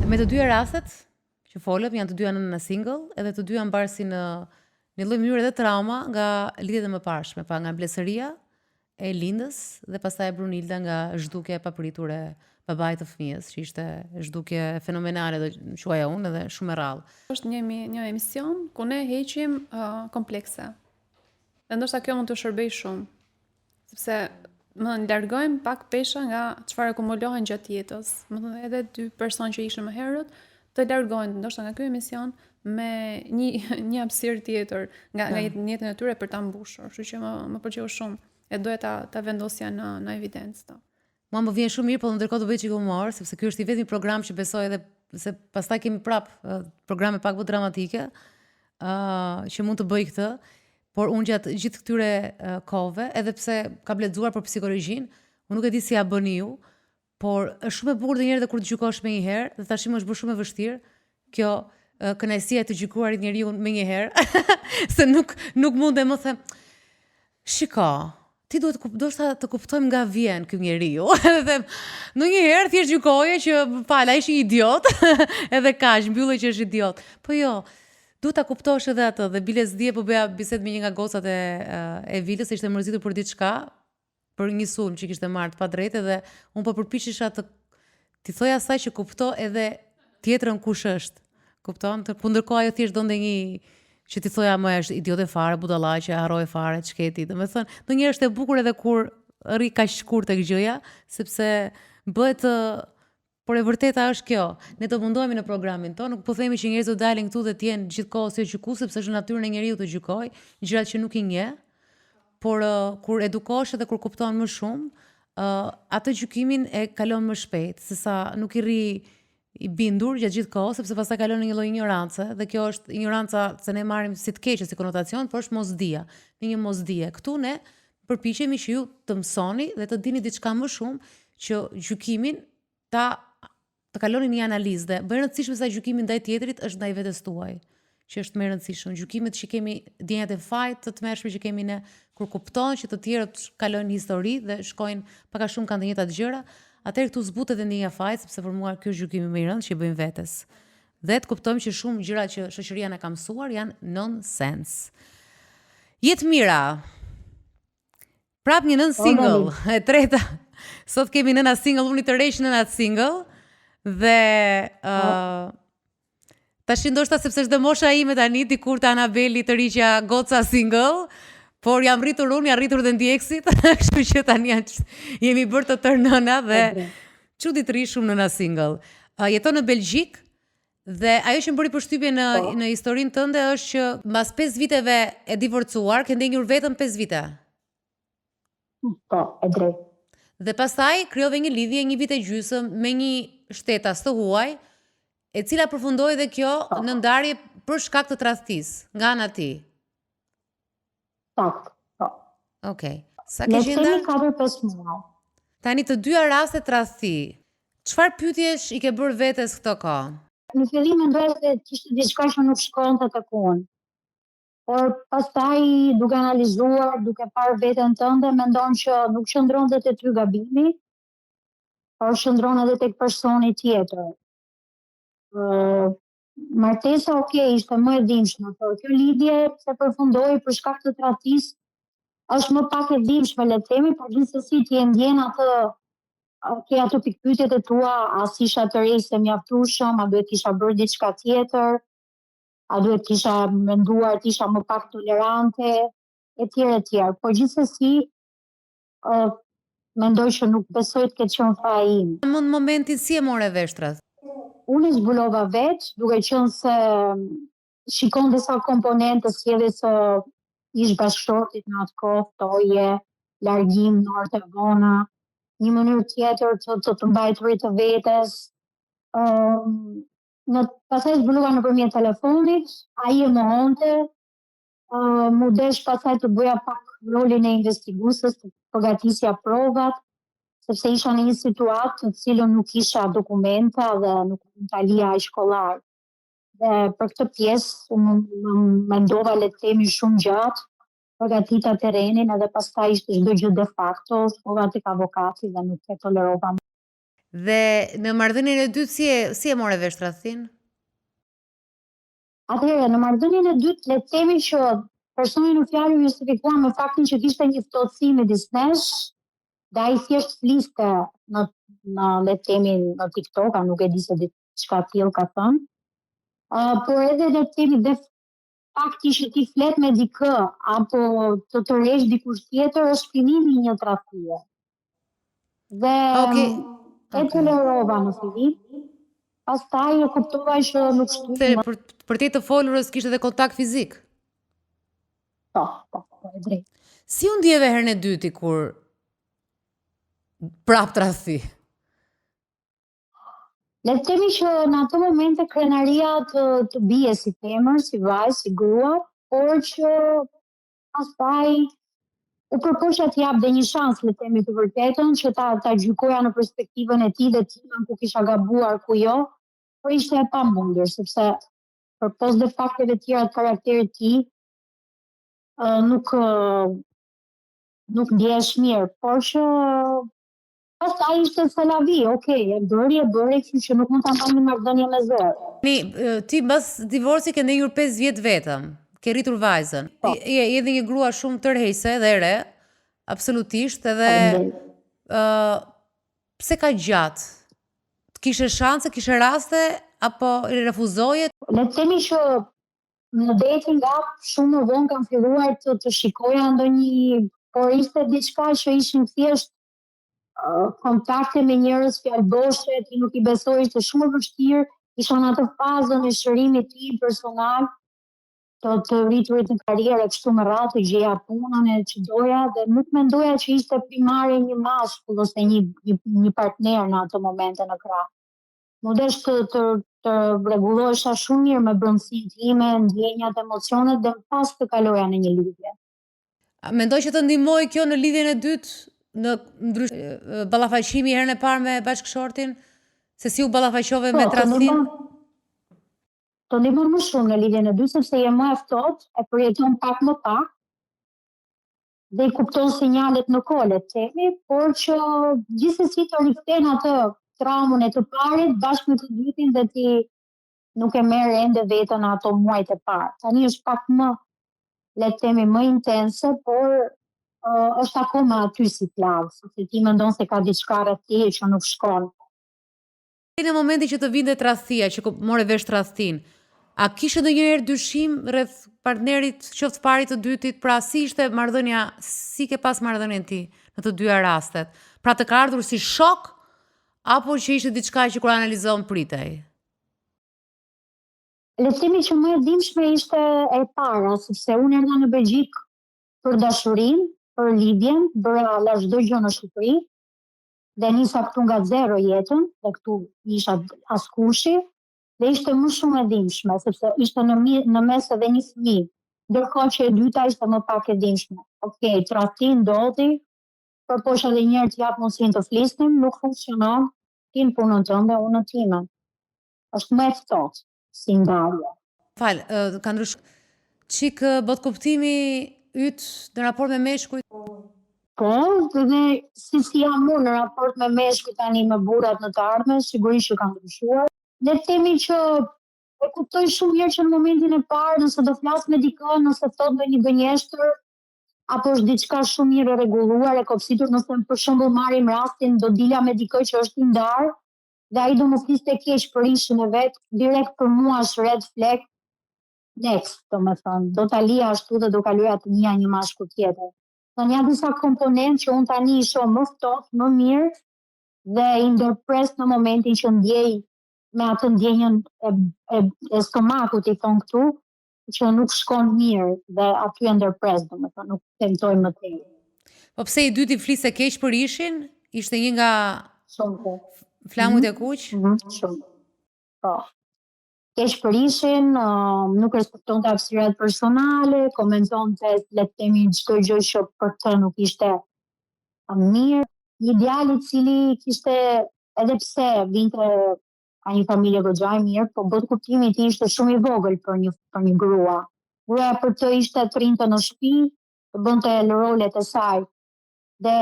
Me të dyja rastet që folëm, janë të dyja në single, edhe të dyja mbarë si në një lloj mënyrë edhe trauma nga lidhjet e mëparshme, pa nga blesëria e lindës dhe pastaj e Brunilda nga zhdukja e papritur e babait të fëmijës, që ishte zhdukje fenomenale dhe quaja unë edhe shumë e rrallë. Është një emision ku ne heqim komplekse. Dhe ndoshta kjo mund të shërbej shumë, sepse më largojmë pak pesha nga çfarë akumulohen gjatë jetës. Më thënë edhe dy person që ishin më herët të largojnë ndoshta nga ky emision me një hapësirë tjetër nga jetën e tyre për ta mbushur. Kështu që më pëlqeu shumë e doja ta vendosja në evidencë. Mua më vjen shumë mirë, po ndërkohë do bëj çik humor, sepse ky është i vetmi program që besoj edhe se pastaj kemi prap programe pak më dramatike që mund të bëj këtë. Por unë gjatë gjithë këtyre kohëve, edhe pse ka lexuar për psikologjinë, unë nuk e di si ja bëni ju, por është shumë e bukur ndonjëherë kur të gjykosh me një herë, dhe tashim është bërë shumë e vështirë kjo kënaqësia e të gjykuarit njeriu me një herë, se nuk mund të më them, shiko, ti duhet të kuptojmë nga vjen ky njeriu. Edhe them, ndonjëherë thjesht gjykoje që ai është një idiot, edhe kaq, mbyllej që është idiot. Po jo, duhet ta kuptosh edhe atë, dhe bile s'dije po bëja bisedë me një nga gocat e Vilës, se ishte mërzitur për diçka, për një sulm që kishte marrë të padrejtë, dhe unë po përpiqesha t'i thoj asaj që kupto edhe tjetrën kush është. Kupton? Po ndërkohë ajo thjesht donte një që t'i thoja më është idiote fare, budallaqe, harroi fare, çketi. Domethënë, ndonjëherë është e bukur edhe kur rri kaq shkurt tek gjëja, sepse bëhet por e vërteta është kjo. Ne do mundohemi në programin tonë, nuk po themi që njerëzit do dalin këtu dhe të jenë gjithkohës jo gjykues, sepse është natyrën e njeriu të gjykojë gjërat që nuk i njeh. Por kur edukohesh dhe kur kupton më shumë, atë gjykimin e kalon më shpejt, sesa nuk i rri i bindur gjatë gjithë kohës, sepse pastaj kalon në një lloj ignorance, dhe kjo është ignoranca se ne marrim si të keqe si konotacion, por është mosdia, në një mosdije. Këtu ne përpiqemi që ju të mësoni dhe të dini diçka më shumë që gjykimin të kaloni një analizë, dhe më e rëndësishme sa gjykimi ndaj tjetrit është ndaj vetes tuaj, që është më e rëndësishme. Gjykimet që kemi, ndjenjat e fajt të tmerrshme që kemi ne, kur kupton që të tjerët kalojnë histori dhe shkojnë pak a shumë kanë të njëjtat gjëra, atëherë këtu zbutet edhe ndjenja fajt, sepse për mua ky është gjykimi më i rëndë që i bëjmë vetes. Dhe të kuptojmë që shumë gjëra që shoqëria na ka mësuar janë nonsense. Jetë mira. Prap një nën single, e treta. Sot kemi nëna single, unë i të rreq nëna single. Dhe tash ndoshta sepse është mosha ime tani, dikur të Anabeli të riqja goca single, por jam rritur unë, jam rritur dhe ndjekësit, kështu që tani jemi bërë të tërë nëna dhe çuditërisht shumë nëna single. Jeton në Belgjik dhe ajo që më bëri përshtypje në historinë tënde është që mbas 5 viteve e divorcuar, ke ndenjur vetëm 5 vite. Po, e drejtë. Dhe pastaj krijove një lidhje 1 vit e gjysmë me një shtetas të huaj, e cila përfundoi dhe kjo në ndarje për shkak të tradhtisë nga ana ti. Sakt, po. Okej. Sa ke gjendur? 4-5 muaj. Tani të dyja raste tradhti. Çfarë pyetjesh i ke bërë vetes këto kohë? Në fillim mendoja se kishte diçka që nuk shkonte tek unë. Por pastaj duke analizuar, duke parë veten tënde, mendon që nuk qëndron te ty gabimi, por qëndron edhe tek personi tjetër. Martesa ishte më e dhimbshme, por kjo lidhje se përfundoi për shkak të tradhtisë është më pak e dhimbshme, le të themi, por gjithsesi ti e ndjen ke ato pikpyetjet e tua, a isha të rejse mjaftueshëm, a duhet kisha bërë diçka tjetër, a duhet kisha menduar të isha më pak tolerante, etj. Por gjithsesi mendoj që nuk besoj të ketë qenë faji im. Në momentin si e more veshtrat? Unë zbulova vetë, duke qenë se shikon disa komponente si edhe se ish bashkëshortit në atë kohë, ftoje, largim në orët e vona, një mënyrë tjetër të mbajturit të vetes. Pastaj zbuluar nëpërmjet telefonit, ai e mohonte, mu desh pastaj të bëja pak rolin e investigueses, të përgatisja provat, sepse isha në një situatë në cilën nuk isha dokumenta dhe nuk mund ta lija aq kollaj. Dhe për këtë pjesë unë mendova, le të themi, shumë gjatë, përgatita terrenin, edhe pastaj ishte çdo gjë de facto, shkova tek avokati dhe nuk e tolerova. Dhe në marrëdhënien e dytë si e more vesh tradhtin? Atëherë, në marrëdhënien e dytë, le të themi që personi në fjalë justifikuar me faktin që kishte një ftohtësi midisnesh, dhe ai thjesht fliste në le të themi në TikTok, a nuk e di se diçka tillë ka thënë. Por edhe le të themi dhe fakti që ti flet me dikë apo të tërheq dikush tjetër është fillimi i një tradhtie. Dhe e tolerova në fillim, pastaj e kuptova që nuk Se shtyj më. për te të folurës kishte edhe kontakt fizik. Po, e drejtë. Si u ndjeve herën e dyti kur prap tradhti? Le të themi që në ato momente krenaria të bie si femër, si vajzë, si grua, por që pastaj u përpoqja të jap dhe një shans, le të themi të vërtetën, që ta gjykoja në perspektivën e tij dhe timën ku kisha gabuar ku jo, por ishte e pamundur, sepse përpos dhe fakteve tjera të karakterit të tij, nuk ndjehesh mirë, por që pastaj ishte se la vi, okay, e bëri, kështu që nuk mund ta mbaj një marrëdhënie me zor. Ti mbas divorci ke ndjenjur 5 vjet vetëm, ke rritur vajzën. Je edhe një grua shumë tërheqëse dhe e re, absolutisht, edhe pse ka gjatë? Kishe shanse, kishe raste apo i refuzoje? Le të themi që në dating app shumë më vonë kam filluar të shikoja ndonjë, por ishte diçka që ishin thjesht kontakte me njerëz fjalboshe, ti nuk i besoj, ishte shumë e vështirë, isha në atë fazën e shërimit tim personal, të rriturit në karrierë kështu me radhë, të gjeja punën e që doja dhe nuk mendoja që ishte primare një mashkull ose një partner në ato momente në krah. Më desh të rregullohesha shumë mirë me brendësinë time, ndjenjat, emocionet dhe pas të kaloja në një lidhje. Mendoj që të ndihmoi kjo në lidhjen e dytë, në ballafaqimi herën e parë me bashkëshortin, se si u ballafaqove me tradhtin? Të ndihmon më shumë në lidhjen e dytë sepse je më e ftohtë, e përjeton pak më pak dhe i kupton sinjalet në kohë, le të themi, por që gjithsesi të rikthen atë traumën e të parit bashkë me të dytin dhe ti nuk e merr ende veten ato muajt e parë. Tani është pak më, le të themi, më intense, por është akoma aty si plagë, sepse ti mendon se ka diçka rreth teje që nuk shkon. Në momentin që të vinte tradhtia, që more vesh tradhtin, a kishe ndonjëherë dyshim rreth partnerit, qoftë parit të dytit, pra si ishte marrëdhënia, si ke pas marrëdhënien ti në të dyja rastet? Pra të ka ardhur si shok apo që ishte diçka që kur analizon pritej? Le të themi që më e dimshme ishte e para, sepse unë erdha në Belgjik për dashurinë, për lidhjen, bëra çdo gjë në Shqipëri dhe nisa këtu nga zero jetën, dhe këtu isha askushi, dhe ishte më shumë e dimshme, sepse ishte në mes edhe një fëmijë, ndërkohë që e dyta ishte më pak e dimshme. Okej, tradhti ndodhi, përpoqja edhe një herë të jap mundësinë të flisnim, nuk funksionon, ti në punën tënde, unë në time. Është më e ftohtë si ndarje. Fal, ka ndryshuar çik bot kuptimi yt në raport me meshkujt? Po, dhe si jam unë në raport me meshkujt tani me burrat në të ardhmen, sigurisht që ka ndryshuar. Le të themi që e kuptoj shumë mirë që në momentin e parë, nëse do flas me dikë, nëse thot ndonjë gënjeshtër, apo është diçka shumë mirë e rregulluar, e kopsitur, nëse për shembull marrim rastin, do dila me dikë që është i ndarë, dhe ai do më fliste keq për ishin e vet, direkt për mua është red flag, next, domethënë, do ta lija ashtu dhe do kaloja të njëja një mashkull tjetër. Tani janë disa komponentë që unë tani i shoh më ftohtë, më mirë dhe i ndërpres në momentin që ndjej me atë ndjenjën e stomakut, i thon këtu, që nuk shkon mirë dhe aty e ndërpres, domethënë, nuk tentoj më tej. Po pse i dyti fliste keq për ishin? Ishte një nga Shumë. flamujt e kuq? Shumë. Po. Keq për ishin, nuk respekton të hapësirat personale, komenton të le të themi çdo gjë që për të nuk ishte mirë. Një djalë i cili kishte, edhe pse vinte ka një familje goxha e mirë, po bot kuptimi i tij ishte shumë i vogël për një grua. Gruaja për të ishte të rinte në shtëpi, të bënte rolet e saj. Dhe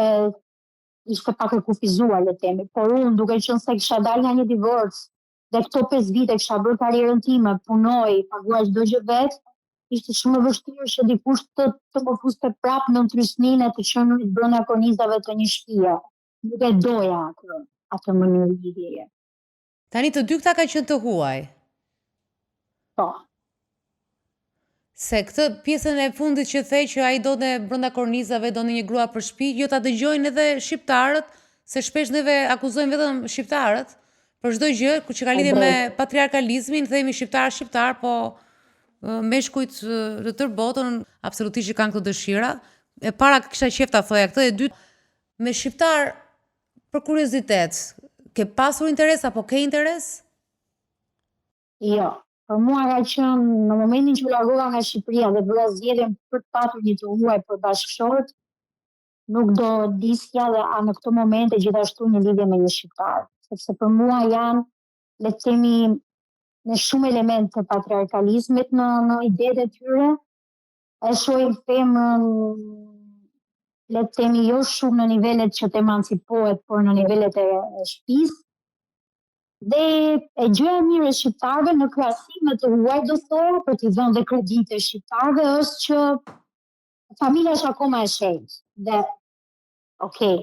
ishte pak e kufizuar le themi, por unë duke qenë se kisha dalë nga një divorc dhe këto 5 vite kisha bërë karrierën time, punoj, paguaj çdo gjë vetë, ishte shumë e vështirë që dikush të më fuste prapë në trysninë e të qenurit brenda kornizave të një shtëpie. Nuk e doja atë mënyrë lidhjeje. Tani të dy këta ka qenë të huaj. Po. Se këtë pjesën e fundit që the që ai donte brenda kornizave, donte një grua për shtëpi, jo ta dëgjojnë edhe shqiptarët, se shpesh neve akuzojnë vetëm shqiptarët për çdo gjë që ka lidhje me patriarkalizmin, themi shqiptar, po meshkujt në tërë botën absolutisht që kanë këtë dëshira. E para kisha qef ta thoja këtë, e dytë me shqiptar për kuriozitet, ke pasur interes apo ke interes? Jo. Për mua ka qenë në momentin që largova nga Shqipëria dhe bëra zgjedhjen për të patur një të huaj për bashkëshort, nuk do disja dhe në këtë moment e gjithashtu një lidhje me një shqiptar. Sepse për mua janë, le të themi, në shumë elemente të patriarkalizmit në idetë e tyre, e shohim femrën, le të themi, jo shumë në nivelet që të emancipohet, por në nivelet e shtëpisë. Dhe e gjëja e mirë e shqiptarëve në krahasim me të huaj do thoya, për t'i dhënë dhe kredite shqiptarëve, është që familja është akoma e shenjtë. Dhe, okay,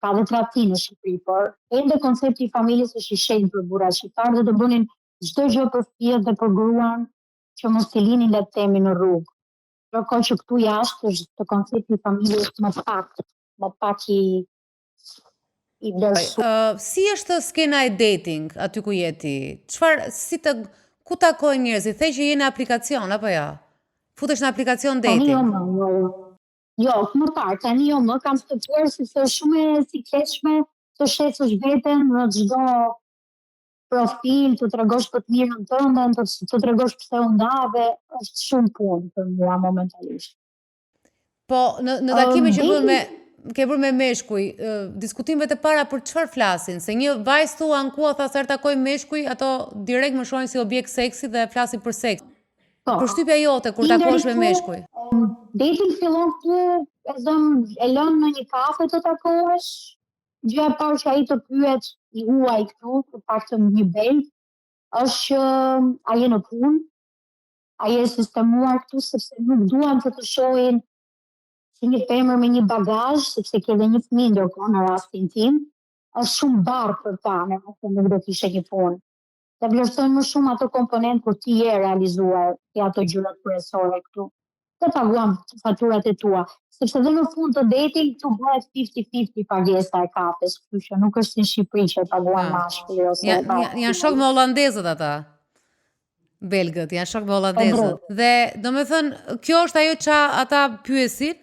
ka dhe tradhti në Shqipëri, por ende koncepti i familjes është i shenjtë për burrat shqiptarë dhe do bënin çdo gjë për fëmijët dhe për gruan që mos t'i linin le të themi në rrugë. Ndërkohë që këtu jashtë është koncepti i familjes më pak i vlerësuar. Si është skena e dating aty ku je ti? Ku takojnë njerëzit? The që je në aplikacion apo jo? Futesh në aplikacion dating? Jo, më parë, tani jo më kam stëptuar se është shumë e sikletshme të shesësh veten në çdo profil, të tregosh për të mirën tënde, të tregosh pse u ndave, është shumë punë për mua momentalisht. Po, në takime që ke bërë me meshkuj, diskutimeve të para për çfarë flasin? Se një vajzë thua ankua tha se takoj meshkuj, ato direkt më shohin si objekt seksi dhe flasin për seks. Përshtypja jote kur takohesh me meshkuj? Dating fillon këtu, e lën në një kafe të takohesh, gjëja e parë që ai të pyet i huaj këtu, për paktën një bel, është që a je në punë, a je sistemuar këtu, sepse nuk duan të shohin si një femër me një bagazh, sepse ke dhe një fëmijë ndërkohë në rastin tim, është shumë barë për ta, nëse nuk do t'ishe një punë. Dhe vlerësojnë më shumë ato komponent kur ti je realizuar e ato gjërat kryesore këtu. Dhe paguam faturat e tua. Sepse dhe në fund të dating këtu bëhet 50-50 pagesa e kapes, kështu që nuk është në Shqipëri që paguam mashkull ose janë shok me hollandezët ata. Belgët, janë shok me hollandezët. Dhe domethënë kjo është ajo që ata pyesin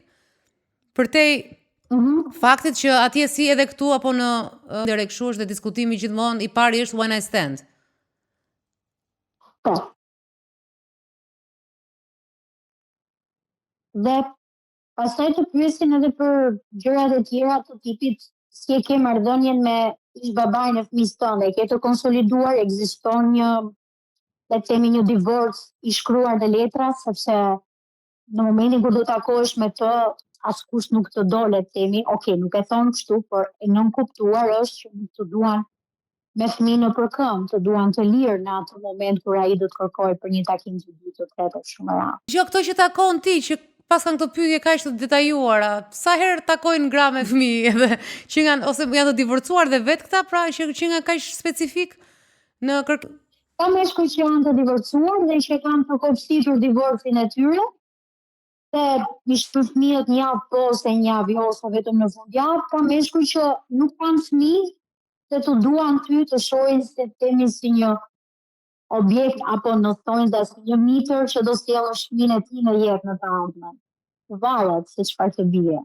përtej faktit që atje si edhe këtu apo në direkshush dhe diskutimi gjithmonë i pari është one night stand. Po. Dhe pastaj të pyesin edhe për gjërat e tjera të tipit si e ke marrëdhënien me ish babain e fëmijës tënde, ke të konsoliduar, ekziston një, le të themi, një divorc i shkruar në letra, sepse në momentin kur do takohesh me të, askush nuk të do, le të themi, nuk e thonë kështu, por e nënkuptuar është që nuk të duan me fëmijë në përkëmbë, të duan të lirë në atë moment kur ai do të kërkojë për një takim të dytë të tretë shumë radhë. Jo, këto që takon ti, që pas kanë këto pyetje kaq të detajuara, sa herë takojnë gra me fëmijë edhe që ose janë të divorcuar dhe vetë këta, pra që nga kaq specifik në Ka meshkuj që janë të divorcuar dhe që kanë përkopësitur divorcin e tyre, se ishtë fëmijët një javë po se një javë jo ose vetëm në fundjavë, ka meshkuj që nuk kanë fëmijë se të duan ty të shohin se temi si një objekt apo në thonjë dhe si një mitër që do sjellë fëmijën e tij në jetë në të ardhmen. Varet se çfarë të bie.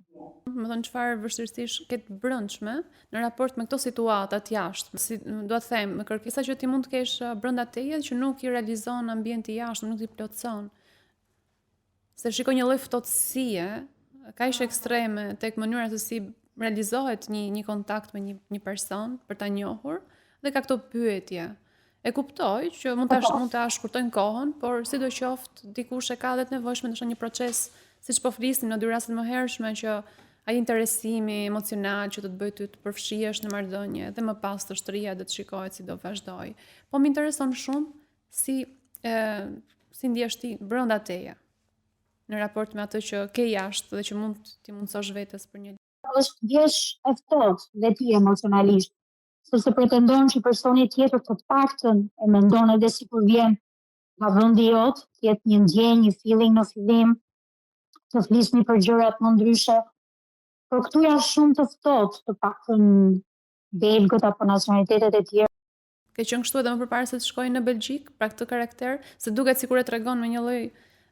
Më thënë çfarë vështirësish këtë brendshme në raport me këto situata të jashtme. Si do të them, me kërkesa që ti mund të kesh brenda teje që nuk i realizon ambienti jashtë, nuk i plotson. Se shikoj një lloj ftohtësie kaq ekstreme tek mënyra se si realizohet një kontakt me një person për ta njohur dhe ka këto pyetje. E kuptoj që mund ta shkurtojnë kohën, por sidoqoftë dikush e ka edhe të nevojshme ndoshta një proces, siç po flisim në dy rastet më hershme që ai interesimi emocional që të të bëj ty të përfshihesh në marrëdhënie dhe më pas të shtëria dhe të shikohet si do vazhdoj. Po më intereson shumë si ndjesh ti brenda teje në raport me atë që ke jashtë dhe që mund ti mundsosh vetes për një. Është ndjesh e ftohtë dhe ti emocionalisht, sepse pretendon që personi tjetër të paktën e mendon edhe sikur vjen nga vendi jot, të jetë një ndjenjë, një feeling në fillim, të flisni për gjërat më ndryshe. Por këtu janë shumë të ftohtë, të paktën belgët apo nacionalitetet e tjera. Ke qenë kështu edhe më përpara se të shkojnë në Belgjik, pra këtë karakter, se duket sikur e tregon me një lloj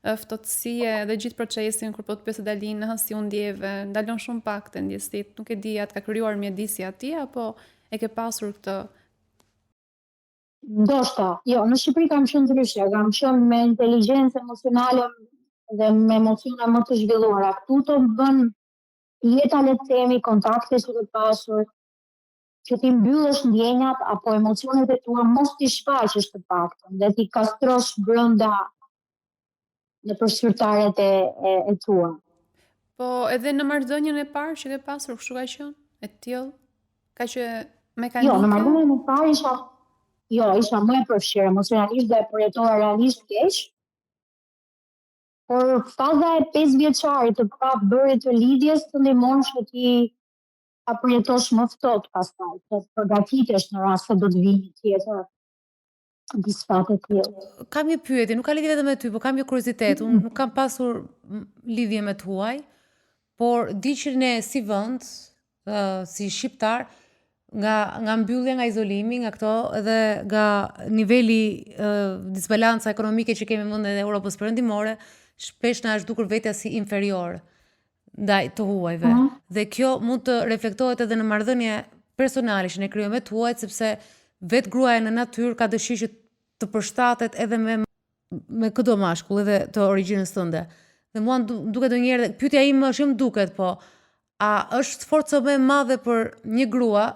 ftohtësie dhe gjithë procesin kur po të pyesë Dalin, si u ndjeve, ndalon shumë pak të ndjesit, nuk e di atë ka krijuar mjedisi atij apo e ke pasur këtë. Ndoshta, jo, në Shqipëri kam qenë ndryshe, kam qenë me inteligjencë emocionale dhe me emocione më të zhvilluara. Këtu të bën jeta, le të themi, kontakte që të pasur, që ti mbyllësh ndjenjat apo emocionet e tua, mos ti shfaqesh të paktën dhe ti kastrosh brenda në përshqyrtaret e tua. Po edhe në marrëdhënien e parë që ke pasur, kështu ka qenë? E tillë? Ka që mekanike? Jo, në marrëdhënien e parë isha më e përfshirë emocionalisht dhe e përjetova realisht keq. Por faza e 5 vjeçarit të bërit të lidhjes të ndihmon që ti ta përjetosh më ftohtë pastaj, të përgatitesh në rast se do të vijë një tjetër diçka të tillë. Kam një pyetje, nuk ka lidhje vetëm me ty, por kam një kuriozitet. Unë nuk kam pasur lidhje me tuaj, por di që ne si vend, si shqiptar, nga mbyllja, nga izolimi, nga këto dhe nga niveli disbalanca ekonomike që kemi në vendet e Europës perëndimore, shpesh na është dukur vetja si inferior ndaj të huajve. Dhe kjo mund të reflektohet edhe në marrëdhënie personale që ne krijojmë me tuajt, sepse vetë gruaja në natyrë ka dëshirë që të përshtatet edhe me çdo mashkull, edhe të origjinës tënde. Dhe mua duket ndonjëherë, pyetja ime është, jo më duket, po a është forca më e madhe për një grua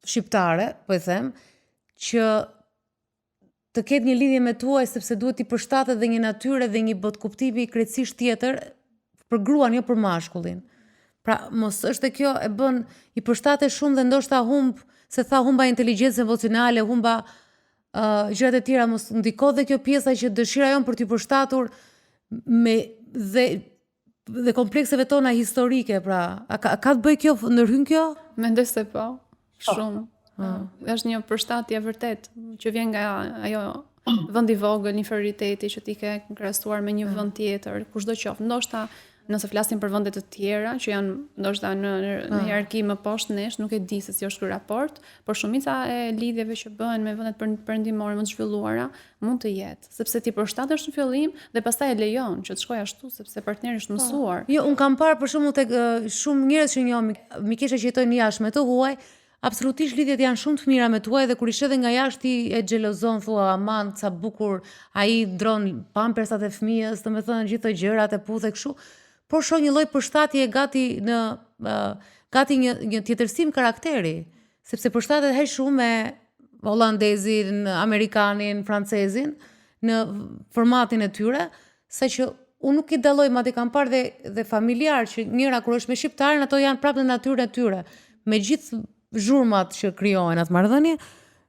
shqiptare, po e them, që të ketë një lidhje me tuaj sepse duhet t'i përshtatet dhe një natyre dhe një botkuptimi krejtësisht tjetër për gruan, jo për mashkullin. Pra, mos është e kjo e bën i përshtatet shumë dhe ndoshta humba inteligjencë emocionale, humba gjërat e tjera, mos ndiko dhe kjo pjesa që dëshira jon për t'i përshtatur dhe komplekseve tona historike, pra, ka të bëj kjo, ndërhyn kjo? Mendoj se po, shumë. Është një përshtatje vërtet që vjen nga ajo vend i vogël, inferioriteti që ti ke krahasuar me një vend tjetër, kushdo qoftë. Ndoshta nëse flasim për vende të tjera që janë ndoshta në hierarki më poshtë nesh, nuk e di se si është ky raport, por shumica e lidhjeve që bëhen me vendet perëndimore më të zhvilluara mund të jetë, sepse ti përshtatesh në fillim dhe pastaj e lejon që të shkojë ashtu sepse partneri është mësuar. Jo, un kam parë për shembull tek shumë njerëz që njoh, mikesha që jetojnë jashtë me të huaj, absolutisht lidhjet janë shumë të mira me tuaj dhe kur i sheh nga jashtë ti e xhelozon, thua aman sa bukur ai ndron pampersat e fëmijës, domethënë gjithë ato gjërat e puthë kështu, por shoh një lloj përshtatje gati një tjetërsim karakteri, sepse përshtatet aq shumë me hollandezin, amerikanin, francezin në formatin e tyre, saqë unë nuk i dalloj, madje kam parë dhe familjar që njëra kur është me shqiptarin, ato janë prapë në natyrën e tyre, me gjithë zhurmat që krijohen atë marrëdhënie,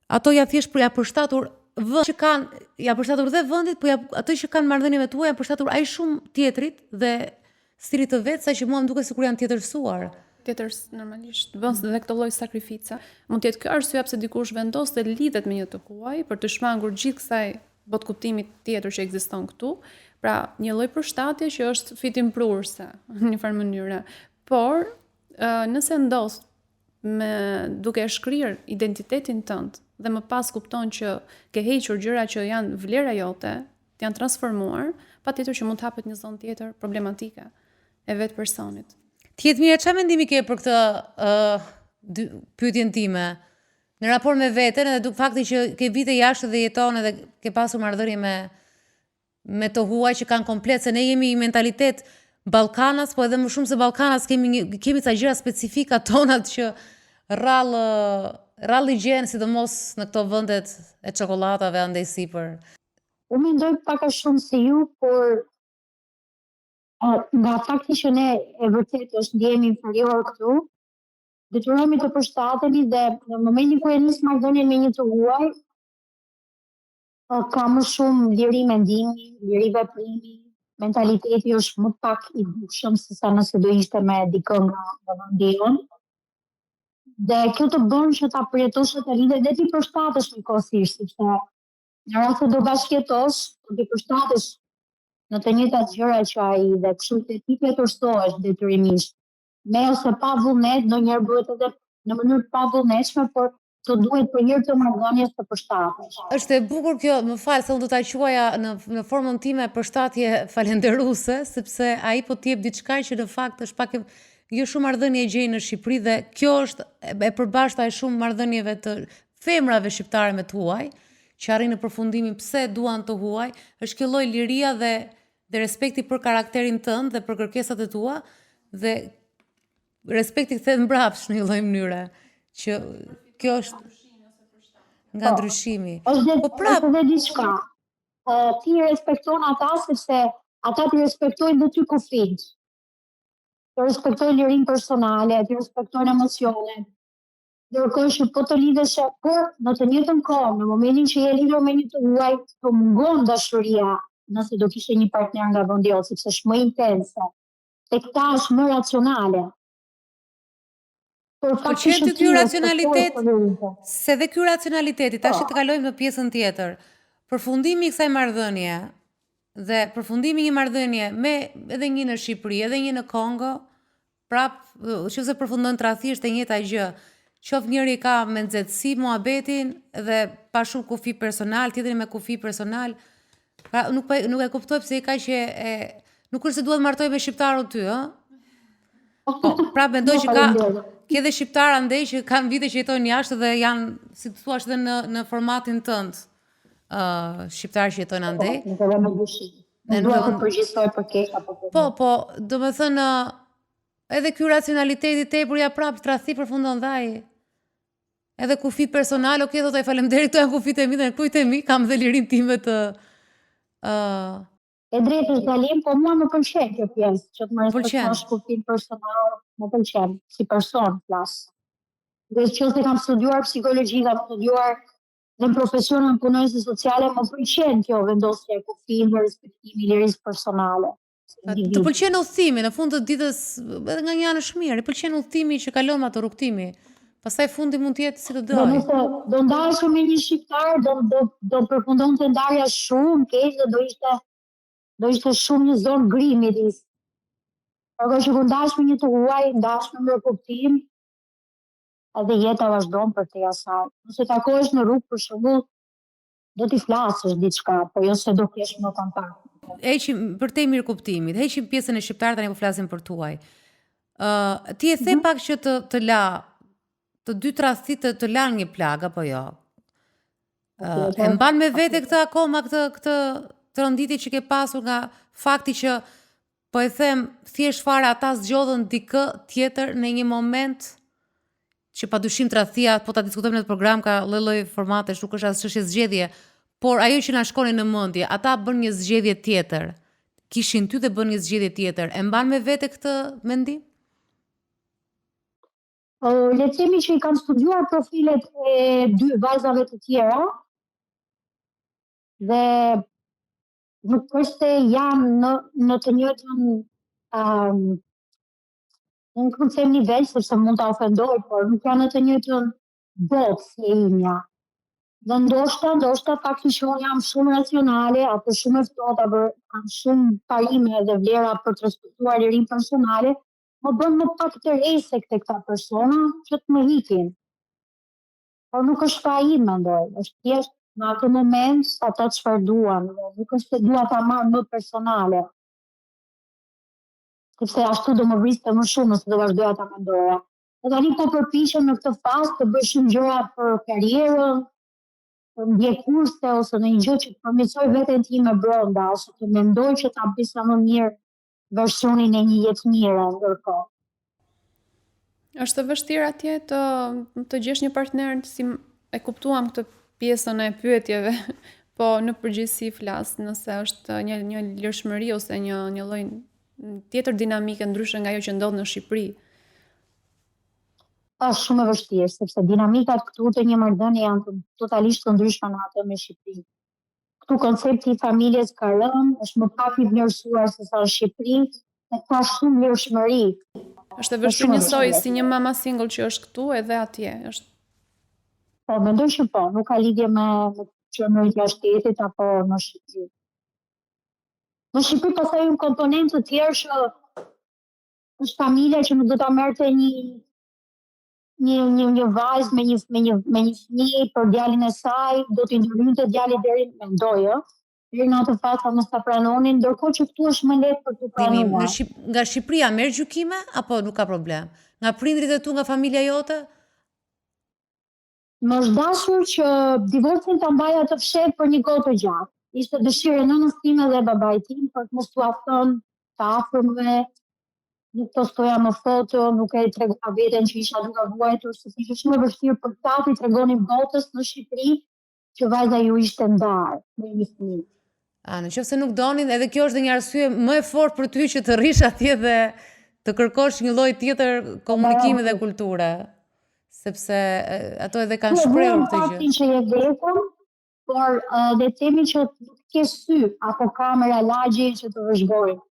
ato ja thjesht ja përshtatur vend që kanë, ja përshtatur dhe vendit, po ato që kanë marrëdhënie me tuaj janë përshtatur aq shumë tjetrit dhe stilit të vet, saqë mua më duket sikur janë tjetërsuar. Normalisht, bën dhe këtë lloj sakrifica. Mund të jetë kjo arsyeja pse dikush vendos të lidhet me një të huaj për të shmangur gjithë kësaj botkuptimit tjetër që ekziston këtu. Pra, një lloj përshtatje që është fitimprurse në një farë mënyrë. Por, nëse ndos duke shkrirë identitetin tënd dhe më pas kupton që ke hequr gjëra që janë vlera jote, të janë transformuar, patjetër që mund të hapet një zonë tjetër problematike e vetë personit. Tjetë mirë, çfarë mendimi ke për këtë pyetjen time? Në raport me veten edhe fakti që ke vite jashtë dhe jeton edhe ke pasur marrëdhënie me të huaj që kanë komplet, se ne jemi i mentalitet Ballkanas, po edhe më shumë se Ballkanas kemi ca gjëra specifika tonat që rrallë gjenë, sidomos në këto vendet e çokoladave andaj sipër. Unë mendoj pak a shumë si ju, por nga fakti që ne e vërtet është ndjehemi inferior këtu, detyrohemi të përshtatemi dhe në momentin kur e nis marrëdhënien me një të huaj, ka më shumë liri mendimi, liri veprimi, mentaliteti është më pak i dukshëm se sa nëse do ishte me dikë nga vendi jon. Dhe kjo të bën që ta përjetosh atë lidhje dhe ti përshtatesh njëkohësisht, sepse në rast se do bashkëjetosh, do ti përshtatesh në të njëjtat gjëra që ai dhe kështu që ti përshtohesh detyrimisht. Me ose pa vullnet, ndonjëherë bëhet edhe në mënyrë pa vullnetshme, por të duhet për hir të marrëdhënies të përshtatesh. Është e bukur kjo, më fal se unë do ta quaja në formën time përshtatje falenderuese, sepse ai po t'jep diçka që në fakt është pak jo shumë marrëdhënie e gjej në Shqipëri dhe kjo është e përbashkëta e shumë marrëdhënieve të femrave shqiptare me të huaj, që arrin në përfundimin pse duan të huaj, është kjo lloj liria dhe respekti për karakterin tënd dhe për kërkesat e tua dhe respekti kthehet mbrapsht në një lloj mënyre që kjo është nga ndryshimi. Është edhe diçka. Ti respekton ata sepse ata ti respektojnë dhe ty kufit. Ti respektojnë lirinë personale, ti respektojnë emocionet. Ndërkohë që po të lidhesh por në të njëjtën kohë, në momentin që je lidhur me një të huaj, të mungon dashuria nëse do kishe një partner nga vendi jot, sepse është më intense. Tek ta është më racionale. Po që të ky racionalitet, se dhe ky racionaliteti, tash të kalojmë në pjesën tjetër. Përfundimi i kësaj marrëdhënie dhe përfundimi i një marrëdhënie me edhe një në Shqipëri, edhe një në Kongo, prap, nëse përfundon tradhtisht e njëjta gjë. Qof njëri ka me nxehtësi muhabetin dhe pa shumë kufi personal, tjetri me kufi personal. Pra nuk e kuptoj pse i kaq nuk është se duhet martoj me shqiptarun ty, ë? Po, pra mendoj që ke dhe shqiptar andej që kanë vite që jetojnë jashtë dhe janë, si të thuash, edhe në formatin tënd. Shqiptar që jetojnë andej. Edhe me dyshim. Nuk dua të përgjigjsoj për keq apo për. Po, domethënë edhe ky racionaliteti tepër ja prap tradhti përfundon dhaj. Edhe kufi personal, okay, thotë faleminderit, këto janë kufit e mi dhe kujt e mi, kam dhe lirin time të E drejtë është dalim, po mua më pëlqen kjo pjesë, që të më respektosh kufin personal, më pëlqen, si person flas. Dhe që se kam studiuar psikologji, kam studiuar dhe në profesionin punonjëse sociale, më pëlqen kjo vendosje e kufin dhe respektimi lirisë personale. Të pëlqen udhëtimi, në fund të ditës, edhe nga një anë është mirë, i pëlqen udhëtimi që kalon atë rrugtimi. Pastaj fundi mund të jetë si të doj. Do nëse do ndahesh me një shqiptar, do përfundonte ndarja shumë keq dhe do ishte shumë një zonë grimit. Por që kur ndahesh me një të huaj, ndahesh me kuptim, edhe jeta vazhdon për te asaj. Nëse takohesh në rrugë për shembull, do t'i flasësh diçka, po jo se do kesh më kontakt. Heqim për te mirë kuptimit, heqim pjesën e shqiptar, tani po flasim për tuaj. Ti e the pak që të la të dy tradhtit të lanë një plag apo jo? E mban me vete këtë akoma këtë rënditje që ke pasur nga fakti që po e them thjesht fare ata zgjodhën dikë tjetër në një moment që padyshim tradhtia, po ta diskutojmë në program ka lloj formatesh, nuk është as çështje zgjedhje, por ajo që na shkoni në mendje, ata bën një zgjedhje tjetër. Kishin ty dhe bën një zgjedhje tjetër. E mban me vete këtë mendim? Le të themi që i kam studiuar profilet e dy vajzave të tjera dhe nuk është se janë në të njëjtën nuk mund të them nivel sepse mund ta ofendoj, por nuk janë në të njëjtën botë si e imja. Dhe ndoshta fakti që unë jam shumë racionale, apo shumë e ftohtë, apo kam shumë parime dhe vlera për të respektuar lirinë personale, më bën më pak të rejse këta persona që të më hikin. Por nuk është pa i mendoj, është thjesht në atë moment ata çfarë duan, nuk është se dua ta marr më personale. Sepse ashtu do më vriste më shumë nëse do vazhdoja ta mendoja. Dhe tani po përpiqem në këtë fazë të bëj shumë gjëra për karrierën, për ndjek kurse ose në një gjë që të përmirësoj veten time brenda, ose të mendoj që ta bëj sa më mirë versionin e një jetë mire ndërkohë. Është të vështirë atje të gjesh një partner, si e kuptuam këtë pjesën e pyetjeve, po në përgjithësi flas, nëse është një lirshmëri ose një lloj tjetër dinamike ndryshe nga ajo që ndodh në Shqipëri. Është shumë e vështirë, sepse dinamikat këtu të një marrëdhënie janë totalisht të ndryshme nga ato me Shqipërinë. Këtu koncepti i familjes ka rënë, është më pak i vlerësuar se sa në Shqipëri, dhe ka shumë vlerëshmëri. Është e vështirë njësoj si një mama single që është këtu edhe atje. Është Po, mendoj që po, nuk ka lidhje me qëndrurit jashtë shtetit apo në Shqipëri. Në Shqipëri pastaj një komponent të tjerë që është familja që nuk do ta merrte një vajzë me një fëmijë për djalin e saj, do t'i ndërhynte djali deri deri në atë fazë mos ta pranonin, ndërkohë që këtu është më lehtë për t'u pranuar. Nga Shqipëria merr gjykime apo nuk ka problem? Nga prindrit e tu, nga familja jote? Më është dashur që divorcin ta mbaja të fshehtë për një kohë të gjatë. Ishte dëshirë e nënës time dhe babait tim për të mos t'u afton të afërmve, nuk postoja më foto, nuk e tregova veten që isha duke vuajtur, sepse ishte shumë e vështirë për ta t'i tregonin botës në Shqipëri që vajza ju ishte ndarë me një fëmijë. Nëse nuk donin, edhe kjo është dhe një arsye më e fortë për ty që të rrish atje dhe të kërkosh një lloj tjetër komunikimi dhe kulture, sepse ato edhe kanë shprehur këtë gjë. Faktin që je vetëm, por dhe themi që nuk ke sy apo kamera lagje që të vëzhgojnë.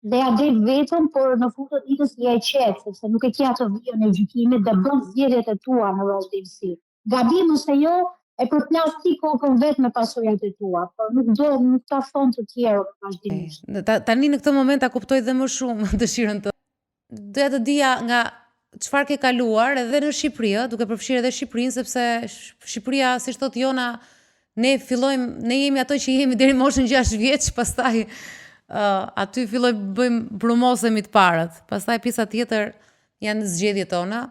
Dhe ja det vetëm, por në fund të ditës je e qetë, sepse nuk e ke atë vijën e gjykimit dhe bën zgjedhjet e tua në vazhdimsi. Gabim ose jo, e përplas ti kokën vetë me pasojat e tua, por nuk ta thon të tjerë vazhdimisht. Tani në këtë moment ta kuptoj dhe më shumë dëshirën të. Doja të dija nga çfarë ke kaluar edhe në Shqipëri, duke përfshirë edhe Shqipërinë, sepse Shqipëria, siç thotë Jona, ne jemi ato që jemi deri moshën 6 vjeç, pastaj aty filloj bëjmë brumosemi të parët. Pastaj pjesa tjetër janë zgjedhjet tona,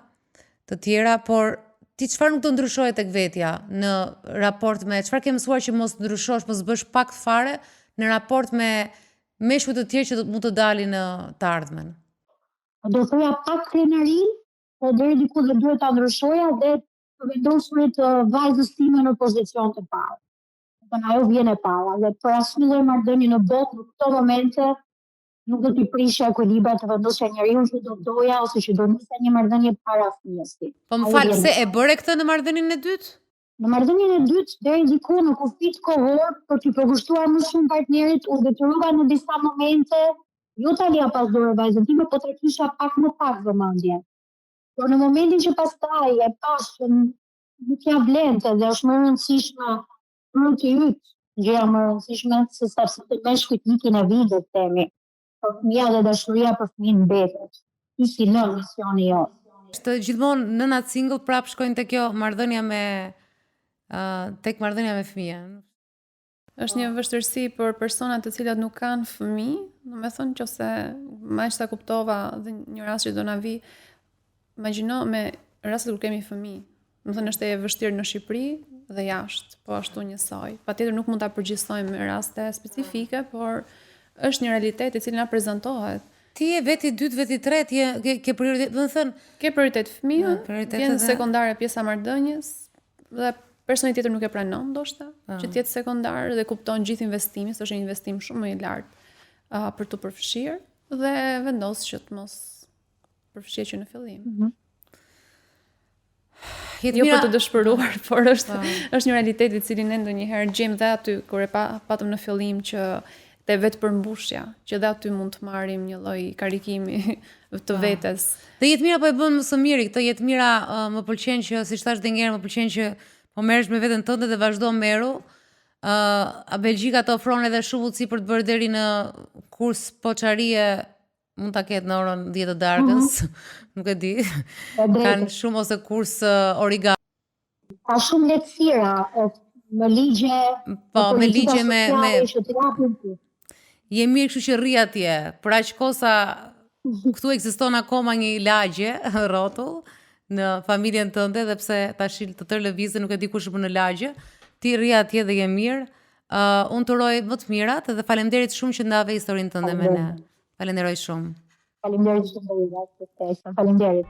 të tjera, por ti çfarë nuk do ndryshoje tek vetja në raport me çfarë ke mësuar që mos ndryshosh, mos bësh pak fare në raport me meshkujt të tjerë që mund të dalin në të ardhmen? Do thoya pak krenari, po deri diku dhe duhet ta ndryshoja dhe të vendosurit vajzës time në pozicion të parë. Ajo vjen e para dhe për asnjë lloj marrëdhënie në botë në këto momente nuk do t'i prishja ekuilibra të vendosja njeriu që do doja ose që do nisja një marrëdhënie para fëmijës tim. Po më fal, se e bëre këtë në marrëdhënien e dytë? Në marrëdhënien e dytë deri diku në kufit kohor për t'i përkushtuar më shumë partnerit, u detyrova në disa momente jo ta lija pas dore vajzën time, po ta kisha pak vëmendje. Por në momentin që pastaj e pash që nuk ja blente dhe është më e rëndësishme për të yt, gjëja më e rëndësishme se sa të meshkujt ikin e vitet themi. Për fëmija dhe dashuria për fëmijën mbetet. Ky si në misioni jote. Është gjithmonë nënat single prap shkojnë tek kjo marrëdhënia tek marrëdhënia me fëmijën. Është një vështirësi për personat të cilat nuk kanë fëmijë, domethënë nëse më sa kuptova dhe një rast që do na vi, imagjino me rastet kur kemi fëmijë. Domethënë është e vështirë në Shqipëri dhe jashtë, po ashtu njësoj. Patjetër nuk mund ta përgjithësojmë me raste specifike, por është një realitet i cili na prezantohet. Ti je veti 2, veti 3, ke prioritet, do të thënë, ke prioritet fëmijën, vjen sekondare pjesa marrëdhënies dhe personi tjetër nuk e pranon ndoshta, që të jetë sekondar dhe kupton gjithë investimin, se është një investim shumë më i lartë për të përfshirë dhe vendos që të mos përfshihet që në fillim. Jo për të dëshpëruar, por është një realitet i cili ne ndonjëherë gjejmë dhe aty kur e patëm në fillim që te vetë përmbushja, që dhe aty mund të marrim një lloj karikimi të vetes. Dhe Jetmira po e bën më së miri, këtë Jetmira më pëlqen që, siç thash edhe një herë, më pëlqen që po merresh me veten tënde dhe vazhdo meru. Belgjika të ofron edhe shumë udhësi për të bërë deri në kurs poçarie, mund ta ketë në orën 10 të darkës, nuk e di. Kanë shumë ose kurs origami. Ka shumë lehtësira me ligje. Po, me ligje me je mirë, kështu që rri atje. Për aq kohë sa këtu ekziston akoma një lagje rrotull në familjen tënde, dhe pse tash të tërë lëvizën nuk e di kush bën në lagje, ti rri atje dhe je mirë. Unë të uroj më të mirat dhe faleminderit shumë që ndave historinë tënde me ne. Falenderoj shumë. Faleminderit shumë. Faleminderit.